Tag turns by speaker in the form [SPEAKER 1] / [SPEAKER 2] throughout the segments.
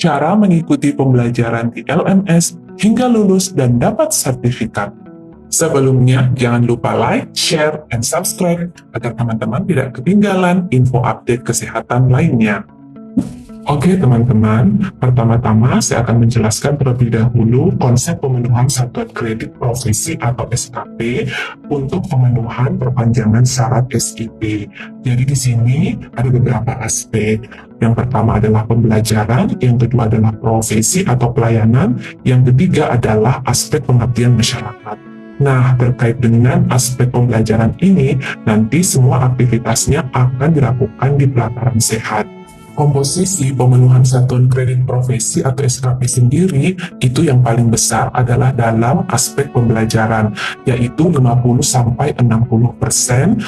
[SPEAKER 1] cara mengikuti pembelajaran di LMS hingga lulus dan dapat sertifikat. Sebelumnya, jangan lupa like, share, dan subscribe agar teman-teman tidak ketinggalan info update kesehatan lainnya. Oke teman-teman, pertama-tama saya akan menjelaskan terlebih dahulu konsep pemenuhan satuan kredit profesi atau SKP untuk pemenuhan perpanjangan syarat SIP. Jadi di sini ada beberapa aspek. Yang pertama adalah pembelajaran, yang kedua adalah profesi atau pelayanan, yang ketiga adalah aspek pengabdian masyarakat. Nah, terkait dengan aspek pembelajaran ini, nanti semua aktivitasnya akan dilakukan di pelataran sehat. Komposisi pemenuhan satuan kredit profesi atau SKP sendiri itu yang paling besar adalah dalam aspek pembelajaran, yaitu 50-60%,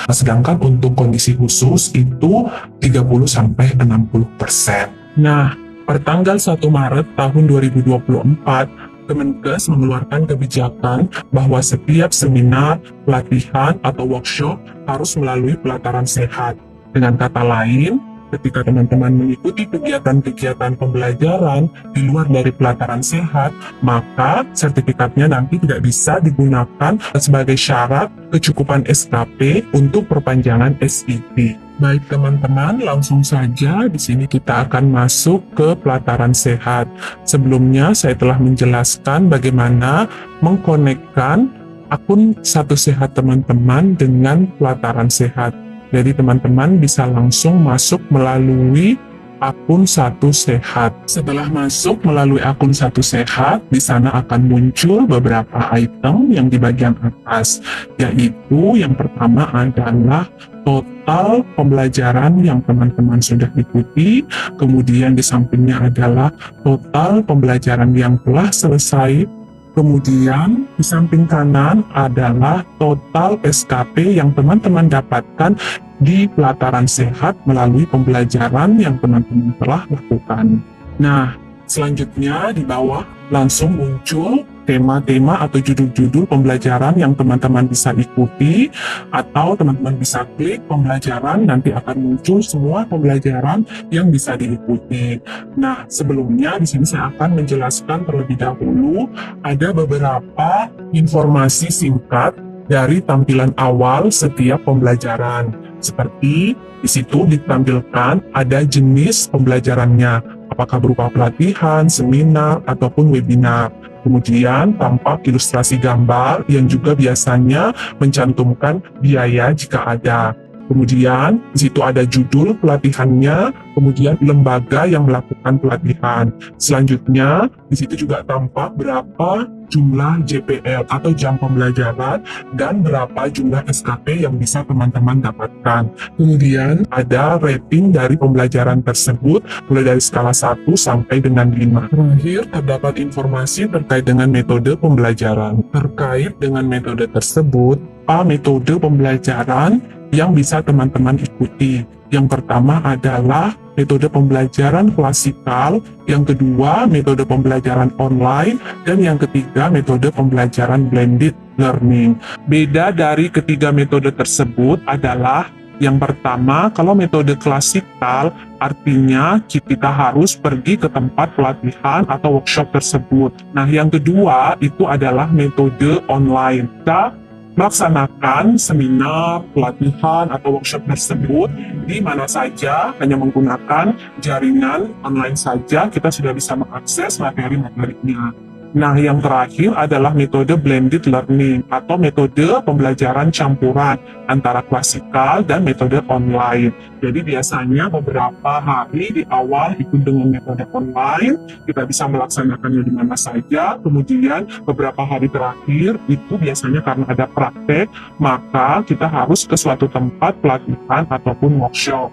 [SPEAKER 1] sedangkan untuk kondisi khusus itu 30-60%. Nah, pertanggal 1 Maret tahun 2024, Kemenkes mengeluarkan kebijakan bahwa setiap seminar, pelatihan, atau workshop harus melalui pelataran sehat. Dengan kata lain, ketika teman-teman mengikuti kegiatan-kegiatan pembelajaran di luar dari pelataran sehat, maka sertifikatnya nanti tidak bisa digunakan sebagai syarat kecukupan SKP untuk perpanjangan SIP. Baik teman-teman, langsung saja di sini kita akan masuk ke pelataran sehat. Sebelumnya saya telah menjelaskan bagaimana mengkonekkan akun Satu Sehat teman-teman dengan pelataran sehat. Jadi teman-teman bisa langsung masuk melalui akun Satu Sehat. Setelah masuk melalui akun Satu Sehat, di sana akan muncul beberapa item yang di bagian atas, yaitu yang pertama adalah total pembelajaran yang teman-teman sudah ikuti, kemudian di sampingnya adalah total pembelajaran yang telah selesai, kemudian di samping kanan adalah total SKP yang teman-teman dapatkan di pelataran sehat melalui pembelajaran yang teman-teman telah lakukan. Nah, selanjutnya di bawah langsung muncul tema-tema atau judul-judul pembelajaran yang teman-teman bisa ikuti, atau teman-teman bisa klik pembelajaran, nanti akan muncul semua pembelajaran yang bisa diikuti. Nah, sebelumnya di sini saya akan menjelaskan terlebih dahulu ada beberapa informasi singkat dari tampilan awal setiap pembelajaran. Seperti di situ ditampilkan ada jenis pembelajarannya, apakah berupa pelatihan, seminar, ataupun webinar. Kemudian tampak ilustrasi gambar yang juga biasanya mencantumkan biaya jika ada. Kemudian di situ ada judul pelatihannya, kemudian lembaga yang melakukan pelatihan. Selanjutnya di situ juga tampak berapa jumlah JPL atau jam pembelajaran dan berapa jumlah SKP yang bisa teman-teman dapatkan. Kemudian ada rating dari pembelajaran tersebut mulai dari skala 1 sampai dengan 5. Terakhir terdapat informasi terkait dengan metode pembelajaran. Terkait dengan metode tersebut, metode pembelajaran yang bisa teman-teman ikuti. Yang pertama adalah metode pembelajaran klasikal, yang kedua metode pembelajaran online, dan yang ketiga metode pembelajaran blended learning. Beda dari ketiga metode tersebut adalah yang pertama, kalau metode klasikal artinya kita harus pergi ke tempat pelatihan atau workshop tersebut. Nah, yang kedua itu adalah metode online. Kita melaksanakan seminar, pelatihan, atau workshop tersebut di mana saja, hanya menggunakan jaringan online saja, kita sudah bisa mengakses materi-materinya. Nah, yang terakhir adalah metode blended learning atau metode pembelajaran campuran antara klasikal dan metode online. Jadi biasanya beberapa hari di awal ikut dengan metode online, kita bisa melaksanakannya di mana saja. Kemudian beberapa hari terakhir itu biasanya karena ada praktek, maka kita harus ke suatu tempat pelatihan ataupun workshop.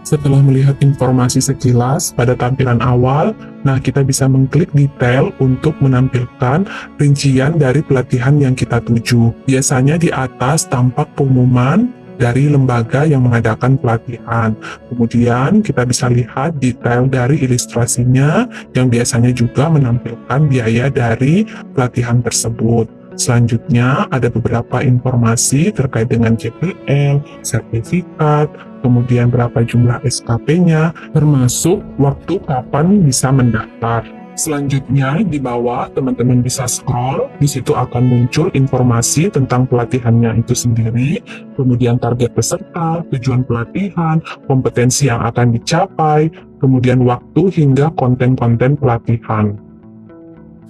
[SPEAKER 1] Setelah melihat informasi sekilas pada tampilan awal, nah kita bisa mengklik detail untuk menampilkan rincian dari pelatihan yang kita tuju. Biasanya di atas tampak pengumuman dari lembaga yang mengadakan pelatihan. Kemudian kita bisa lihat detail dari ilustrasinya yang biasanya juga menampilkan biaya dari pelatihan tersebut. Selanjutnya, ada beberapa informasi terkait dengan CPL, sertifikat, kemudian berapa jumlah SKP-nya, termasuk waktu kapan bisa mendaftar. Selanjutnya, di bawah teman-teman bisa scroll, di situ akan muncul informasi tentang pelatihannya itu sendiri, kemudian target peserta, tujuan pelatihan, kompetensi yang akan dicapai, kemudian waktu hingga konten-konten pelatihan.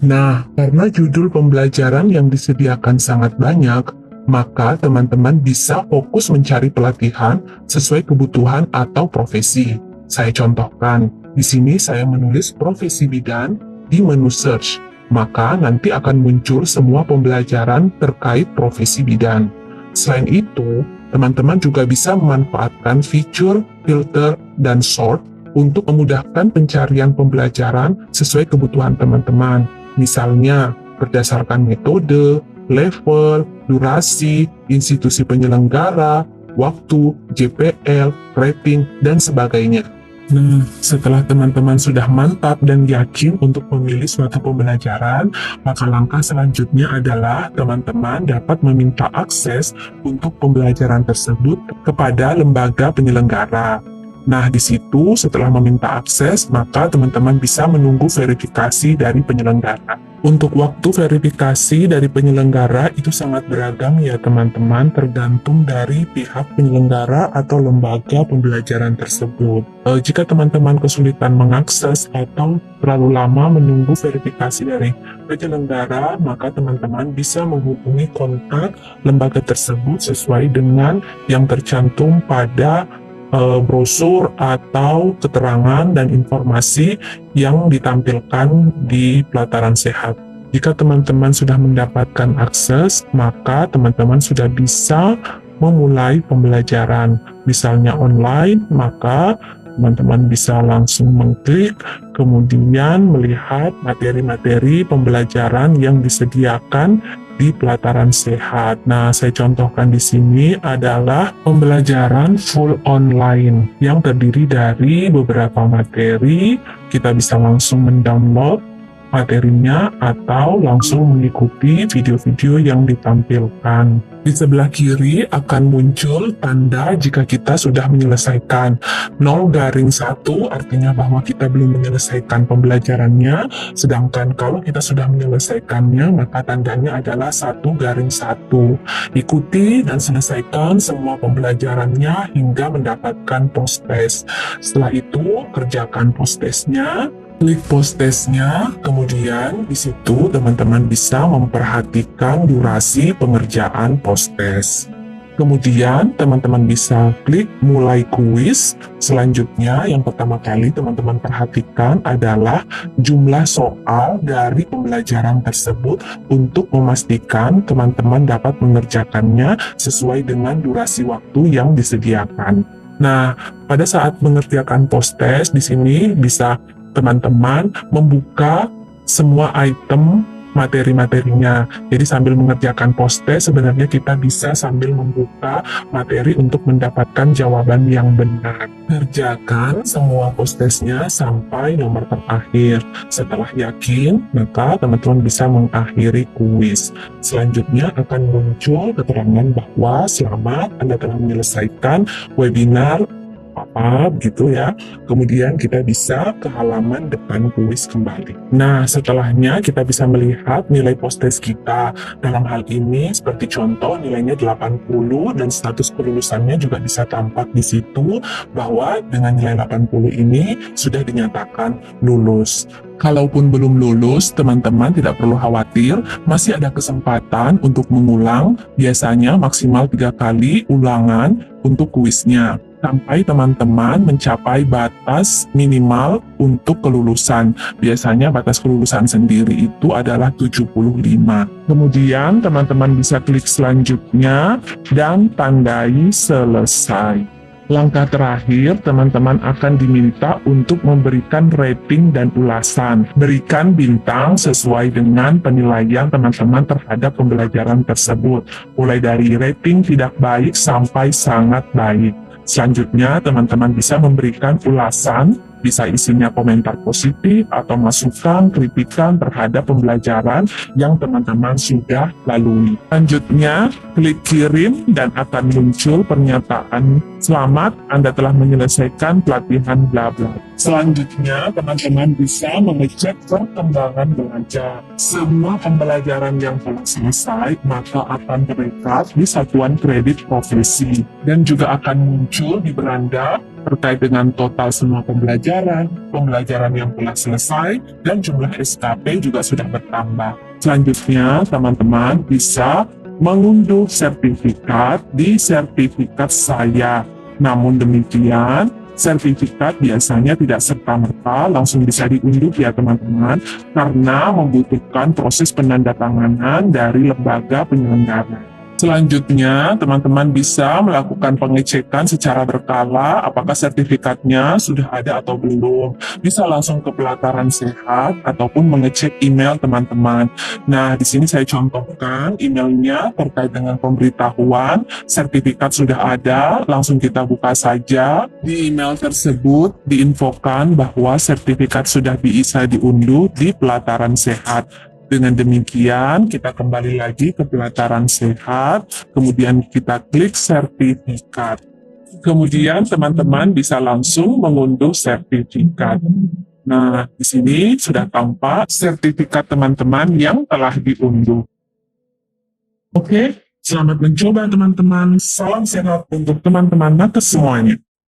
[SPEAKER 1] Nah, karena judul pembelajaran yang disediakan sangat banyak, maka teman-teman bisa fokus mencari pelatihan sesuai kebutuhan atau profesi. Saya contohkan, di sini saya menulis profesi bidan di menu search, maka nanti akan muncul semua pembelajaran terkait profesi bidan. Selain itu, teman-teman juga bisa memanfaatkan fitur, filter, dan sort untuk memudahkan pencarian pembelajaran sesuai kebutuhan teman-teman. Misalnya, berdasarkan metode, level, durasi, institusi penyelenggara, waktu, JPL, rating, dan sebagainya. Nah, setelah teman-teman sudah mantap dan yakin untuk memilih suatu pembelajaran, maka langkah selanjutnya adalah teman-teman dapat meminta akses untuk pembelajaran tersebut kepada lembaga penyelenggara. Nah, di situ setelah meminta akses, maka teman-teman bisa menunggu verifikasi dari penyelenggara. Untuk waktu verifikasi dari penyelenggara itu sangat beragam ya teman-teman, tergantung dari pihak penyelenggara atau lembaga pembelajaran tersebut. Jika teman-teman kesulitan mengakses atau terlalu lama menunggu verifikasi dari penyelenggara, maka teman-teman bisa menghubungi kontak lembaga tersebut sesuai dengan yang tercantum pada brosur atau keterangan dan informasi yang ditampilkan di pelataran sehat. Jika teman-teman sudah mendapatkan akses, maka teman-teman sudah bisa memulai pembelajaran. Misalnya online, maka teman-teman bisa langsung mengklik, kemudian melihat materi-materi pembelajaran yang disediakan di pelataran sehat. Nah, saya contohkan di sini adalah pembelajaran full online yang terdiri dari beberapa materi. Kita bisa langsung mendownload materinya atau langsung mengikuti video-video yang ditampilkan. Di sebelah kiri akan muncul tanda jika kita sudah menyelesaikan. 0-1 artinya bahwa kita belum menyelesaikan pembelajarannya, sedangkan kalau kita sudah menyelesaikannya maka tandanya adalah 1-1. Ikuti dan selesaikan semua pembelajarannya hingga mendapatkan post-test. Setelah itu kerjakan post-testnya, klik post-testnya, kemudian di situ teman-teman bisa memperhatikan durasi pengerjaan post-test. Kemudian teman-teman bisa klik mulai kuis. Selanjutnya yang pertama kali teman-teman perhatikan adalah jumlah soal dari pembelajaran tersebut untuk memastikan teman-teman dapat mengerjakannya sesuai dengan durasi waktu yang disediakan. Nah, pada saat mengerjakan post-test di sini bisa teman-teman membuka semua item materi-materinya. Jadi sambil mengerjakan post-test sebenarnya kita bisa sambil membuka materi untuk mendapatkan jawaban yang benar. Kerjakan semua post-testnya sampai nomor terakhir. Setelah yakin, maka teman-teman bisa mengakhiri kuis. Selanjutnya akan muncul keterangan bahwa selamat Anda telah menyelesaikan webinar begitu ya. Kemudian kita bisa ke halaman depan kuis kembali. Nah, setelahnya kita bisa melihat nilai post-test kita. Dalam hal ini seperti contoh nilainya 80 dan status kelulusannya juga bisa tampak di situ bahwa dengan nilai 80 ini sudah dinyatakan lulus. Kalaupun belum lulus, teman-teman tidak perlu khawatir, masih ada kesempatan untuk mengulang, biasanya maksimal 3 kali ulangan untuk kuisnya, sampai teman-teman mencapai batas minimal untuk kelulusan. Biasanya batas kelulusan sendiri itu adalah 75. Kemudian teman-teman bisa klik selanjutnya dan tandai selesai. Langkah terakhir, teman-teman akan diminta untuk memberikan rating dan ulasan. Berikan bintang sesuai dengan penilaian teman-teman terhadap pembelajaran tersebut, mulai dari rating tidak baik sampai sangat baik. Selanjutnya, teman-teman bisa memberikan ulasan Bisa isinya komentar positif atau masukan, kritikan terhadap pembelajaran yang teman-teman sudah lalui. Selanjutnya, klik kirim dan akan muncul pernyataan selamat Anda telah menyelesaikan pelatihan bla bla. Selanjutnya, teman-teman bisa mengecek perkembangan belajar. Semua pembelajaran yang telah selesai, maka akan terekam di satuan kredit profesi. Dan juga akan muncul di beranda terkait dengan total semua pembelajaran yang telah selesai, dan jumlah SKP juga sudah bertambah. Selanjutnya, teman-teman bisa mengunduh sertifikat di sertifikat saya. Namun demikian, sertifikat biasanya tidak serta-merta langsung bisa diunduh ya teman-teman, karena membutuhkan proses penandatanganan dari lembaga penyelenggara. Selanjutnya, teman-teman bisa melakukan pengecekan secara berkala apakah sertifikatnya sudah ada atau belum. Bisa langsung ke Pelataran Sehat ataupun mengecek email teman-teman. Nah, di sini saya contohkan emailnya terkait dengan pemberitahuan sertifikat sudah ada. Langsung kita buka saja. Di email tersebut diinfokan bahwa sertifikat sudah bisa diunduh di Pelataran Sehat. Dengan demikian, kita kembali lagi ke Pelataran Sehat, kemudian kita klik sertifikat. Kemudian teman-teman bisa langsung mengunduh sertifikat. Nah, di sini sudah tampak sertifikat teman-teman yang telah diunduh. Oke, selamat mencoba teman-teman. Salam sehat untuk teman-teman nakes semuanya.